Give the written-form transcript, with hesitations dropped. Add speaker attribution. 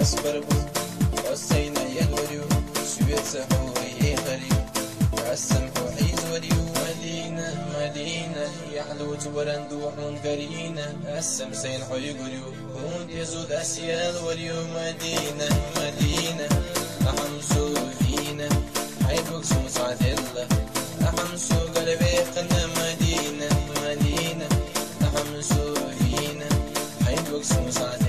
Speaker 1: أصبر بو وسينا يغوريو سويت سحوري غريو السمح حيز وريو مدينة مدينة يحلو تبرندو حنكرينة السمسين حي قريو هون يزود أسيال وريو مدينة مدينة أحمسو فينا حيبوك سمسعة الله أحمسو قلبي قنا مدينة مدينة أحمسو فينا حيبوك سمسعة